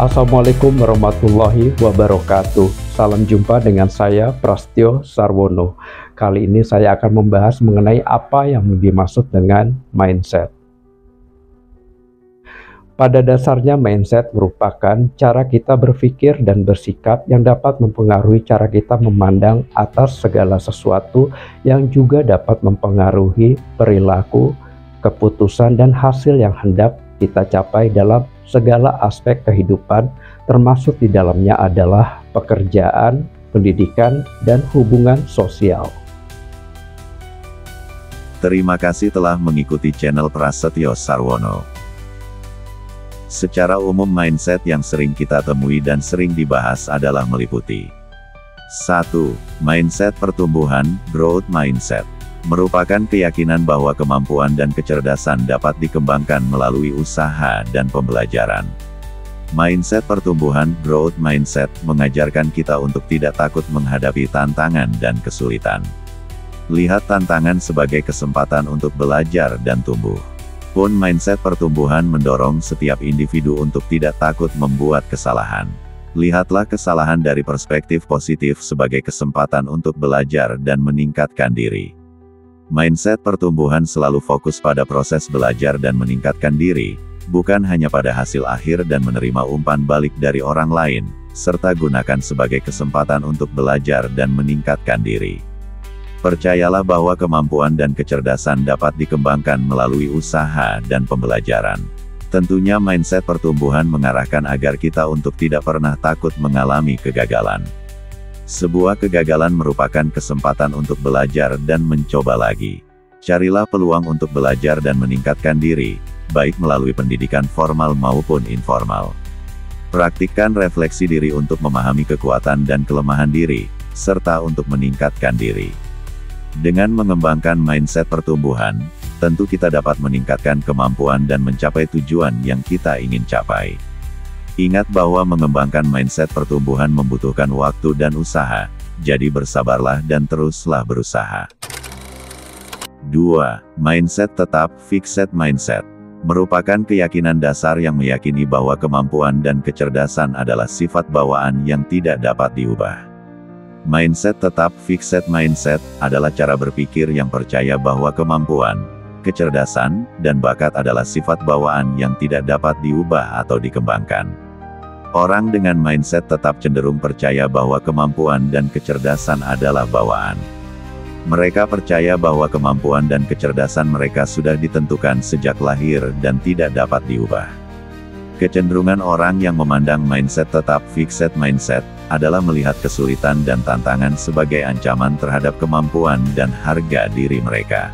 Assalamualaikum warahmatullahi wabarakatuh. Salam jumpa dengan saya Prastyo Sarwono. Kali ini saya akan membahas mengenai apa yang dimaksud dengan mindset. Pada dasarnya mindset merupakan cara kita berpikir dan bersikap yang dapat mempengaruhi cara kita memandang atas segala sesuatu, yang juga dapat mempengaruhi perilaku, keputusan, dan hasil yang hendak kita capai dalam segala aspek kehidupan, termasuk di dalamnya adalah pekerjaan, pendidikan, dan hubungan sosial. Terima kasih telah mengikuti channel Prastyo Sarwono. Secara umum mindset yang sering kita temui dan sering dibahas adalah meliputi 1. Mindset pertumbuhan, growth mindset. Merupakan keyakinan bahwa kemampuan dan kecerdasan dapat dikembangkan melalui usaha dan pembelajaran. Mindset pertumbuhan, growth mindset, mengajarkan kita untuk tidak takut menghadapi tantangan dan kesulitan. Lihat tantangan sebagai kesempatan untuk belajar dan tumbuh. Pun mindset pertumbuhan mendorong setiap individu untuk tidak takut membuat kesalahan. Lihatlah kesalahan dari perspektif positif sebagai kesempatan untuk belajar dan meningkatkan diri. Mindset pertumbuhan selalu fokus pada proses belajar dan meningkatkan diri, bukan hanya pada hasil akhir dan menerima umpan balik dari orang lain, serta gunakan sebagai kesempatan untuk belajar dan meningkatkan diri. Percayalah bahwa kemampuan dan kecerdasan dapat dikembangkan melalui usaha dan pembelajaran. Tentunya mindset pertumbuhan mengarahkan agar kita untuk tidak pernah takut mengalami kegagalan. Sebuah kegagalan merupakan kesempatan untuk belajar dan mencoba lagi. Carilah peluang untuk belajar dan meningkatkan diri, baik melalui pendidikan formal maupun informal. Praktikkan refleksi diri untuk memahami kekuatan dan kelemahan diri, serta untuk meningkatkan diri. Dengan mengembangkan mindset pertumbuhan, tentu kita dapat meningkatkan kemampuan dan mencapai tujuan yang kita ingin capai. Ingat bahwa mengembangkan mindset pertumbuhan membutuhkan waktu dan usaha, jadi bersabarlah dan teruslah berusaha. 2. Mindset tetap, fixed mindset. Merupakan keyakinan dasar yang meyakini bahwa kemampuan dan kecerdasan adalah sifat bawaan yang tidak dapat diubah. Mindset tetap, fixed mindset, adalah cara berpikir yang percaya bahwa kemampuan, kecerdasan, dan bakat adalah sifat bawaan yang tidak dapat diubah atau dikembangkan. Orang dengan mindset tetap cenderung percaya bahwa kemampuan dan kecerdasan adalah bawaan. Mereka percaya bahwa kemampuan dan kecerdasan mereka sudah ditentukan sejak lahir dan tidak dapat diubah. Kecenderungan orang yang memandang mindset tetap, fixed mindset, adalah melihat kesulitan dan tantangan sebagai ancaman terhadap kemampuan dan harga diri mereka.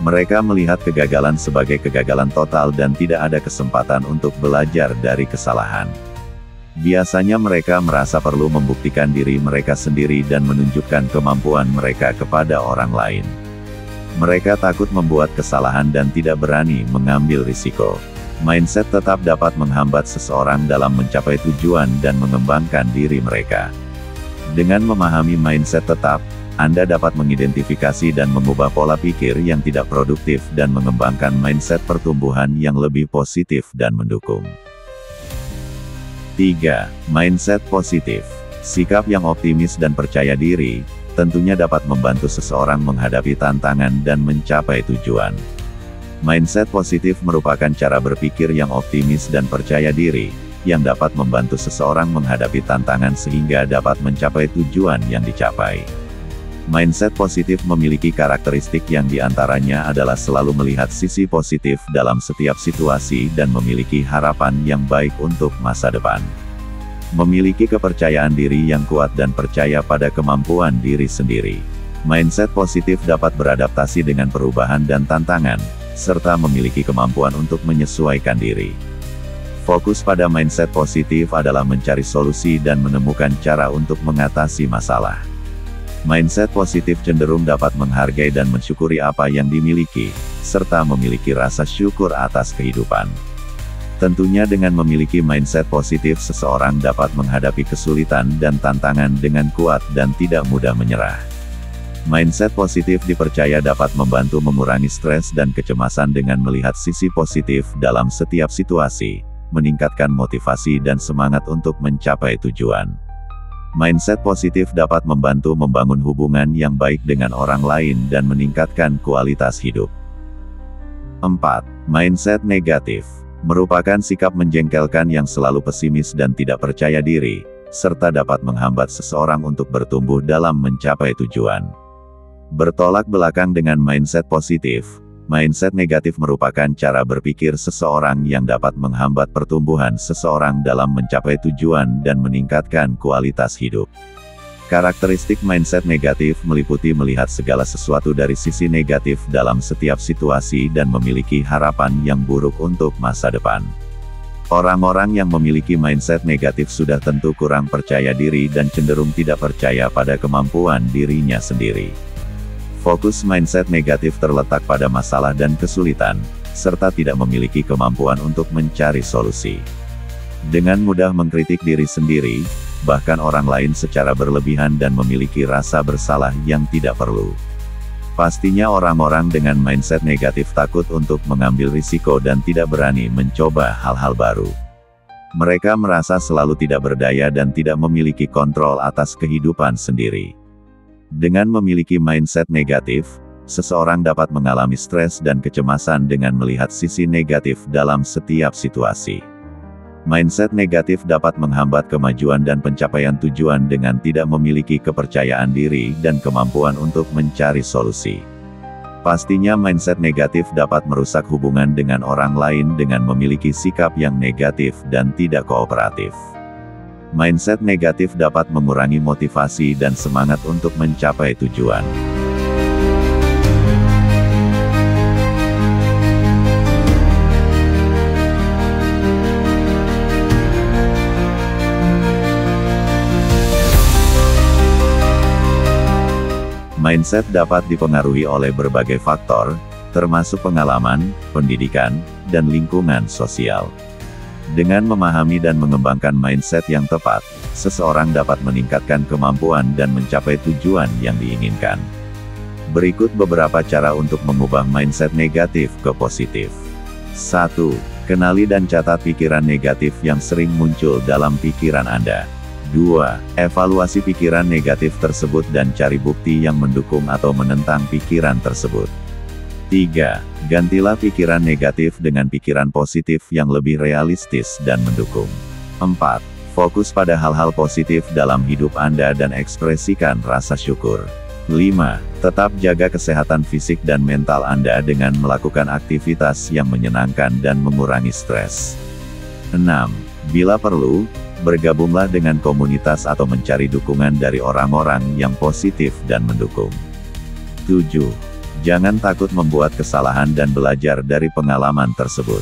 Mereka melihat kegagalan sebagai kegagalan total dan tidak ada kesempatan untuk belajar dari kesalahan. Biasanya mereka merasa perlu membuktikan diri mereka sendiri dan menunjukkan kemampuan mereka kepada orang lain. Mereka takut membuat kesalahan dan tidak berani mengambil risiko. Mindset tetap dapat menghambat seseorang dalam mencapai tujuan dan mengembangkan diri mereka. Dengan memahami mindset tetap, Anda dapat mengidentifikasi dan mengubah pola pikir yang tidak produktif dan mengembangkan mindset pertumbuhan yang lebih positif dan mendukung. 3. Mindset positif. Sikap yang optimis dan percaya diri, tentunya dapat membantu seseorang menghadapi tantangan dan mencapai tujuan. Mindset positif merupakan cara berpikir yang optimis dan percaya diri, yang dapat membantu seseorang menghadapi tantangan sehingga dapat mencapai tujuan yang dicapai. Mindset positif memiliki karakteristik yang diantaranya adalah selalu melihat sisi positif dalam setiap situasi dan memiliki harapan yang baik untuk masa depan. Memiliki kepercayaan diri yang kuat dan percaya pada kemampuan diri sendiri. Mindset positif dapat beradaptasi dengan perubahan dan tantangan, serta memiliki kemampuan untuk menyesuaikan diri. Fokus pada mindset positif adalah mencari solusi dan menemukan cara untuk mengatasi masalah. Mindset positif cenderung dapat menghargai dan mensyukuri apa yang dimiliki, serta memiliki rasa syukur atas kehidupan. Tentunya dengan memiliki mindset positif seseorang dapat menghadapi kesulitan dan tantangan dengan kuat dan tidak mudah menyerah. Mindset positif dipercaya dapat membantu mengurangi stres dan kecemasan dengan melihat sisi positif dalam setiap situasi, meningkatkan motivasi dan semangat untuk mencapai tujuan. Mindset positif dapat membantu membangun hubungan yang baik dengan orang lain dan meningkatkan kualitas hidup. 4. Mindset negatif merupakan sikap menjengkelkan yang selalu pesimis dan tidak percaya diri, serta dapat menghambat seseorang untuk bertumbuh dalam mencapai tujuan. Bertolak belakang dengan mindset positif, mindset negatif merupakan cara berpikir seseorang yang dapat menghambat pertumbuhan seseorang dalam mencapai tujuan dan meningkatkan kualitas hidup. Karakteristik mindset negatif meliputi melihat segala sesuatu dari sisi negatif dalam setiap situasi dan memiliki harapan yang buruk untuk masa depan. Orang-orang yang memiliki mindset negatif sudah tentu kurang percaya diri dan cenderung tidak percaya pada kemampuan dirinya sendiri. Fokus mindset negatif terletak pada masalah dan kesulitan, serta tidak memiliki kemampuan untuk mencari solusi. Dengan mudah mengkritik diri sendiri, bahkan orang lain secara berlebihan dan memiliki rasa bersalah yang tidak perlu. Pastinya orang-orang dengan mindset negatif takut untuk mengambil risiko dan tidak berani mencoba hal-hal baru. Mereka merasa selalu tidak berdaya dan tidak memiliki kontrol atas kehidupan sendiri. Dengan memiliki mindset negatif, seseorang dapat mengalami stres dan kecemasan dengan melihat sisi negatif dalam setiap situasi. Mindset negatif dapat menghambat kemajuan dan pencapaian tujuan dengan tidak memiliki kepercayaan diri dan kemampuan untuk mencari solusi. Pastinya mindset negatif dapat merusak hubungan dengan orang lain dengan memiliki sikap yang negatif dan tidak kooperatif. Mindset negatif dapat mengurangi motivasi dan semangat untuk mencapai tujuan. Mindset dapat dipengaruhi oleh berbagai faktor, termasuk pengalaman, pendidikan, dan lingkungan sosial. Dengan memahami dan mengembangkan mindset yang tepat, seseorang dapat meningkatkan kemampuan dan mencapai tujuan yang diinginkan. Berikut beberapa cara untuk mengubah mindset negatif ke positif. 1. Kenali dan catat pikiran negatif yang sering muncul dalam pikiran Anda. 2. Evaluasi pikiran negatif tersebut dan cari bukti yang mendukung atau menentang pikiran tersebut. 3. Gantilah pikiran negatif dengan pikiran positif yang lebih realistis dan mendukung. 4. Fokus pada hal-hal positif dalam hidup Anda dan ekspresikan rasa syukur. 5. Tetap jaga kesehatan fisik dan mental Anda dengan melakukan aktivitas yang menyenangkan dan mengurangi stres. 6. Bila perlu, bergabunglah dengan komunitas atau mencari dukungan dari orang-orang yang positif dan mendukung. 7. Jangan takut membuat kesalahan dan belajar dari pengalaman tersebut.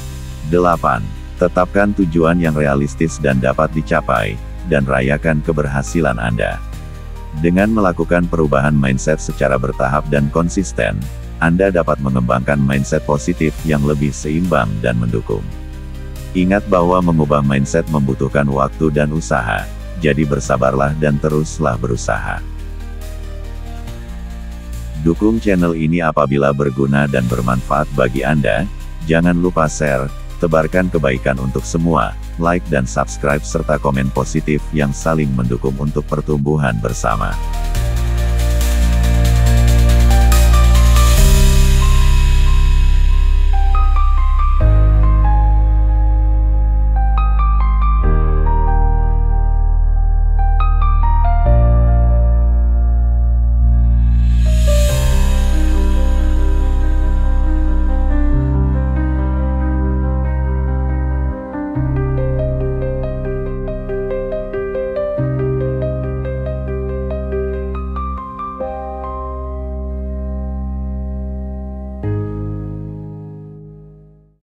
8. Tetapkan tujuan yang realistis dan dapat dicapai, dan rayakan keberhasilan Anda. Dengan melakukan perubahan mindset secara bertahap dan konsisten, Anda dapat mengembangkan mindset positif yang lebih seimbang dan mendukung. Ingat bahwa mengubah mindset membutuhkan waktu dan usaha, jadi bersabarlah dan teruslah berusaha. Dukung channel ini apabila berguna dan bermanfaat bagi Anda. Jangan lupa share, tebarkan kebaikan untuk semua, like dan subscribe serta komen positif yang saling mendukung untuk pertumbuhan bersama.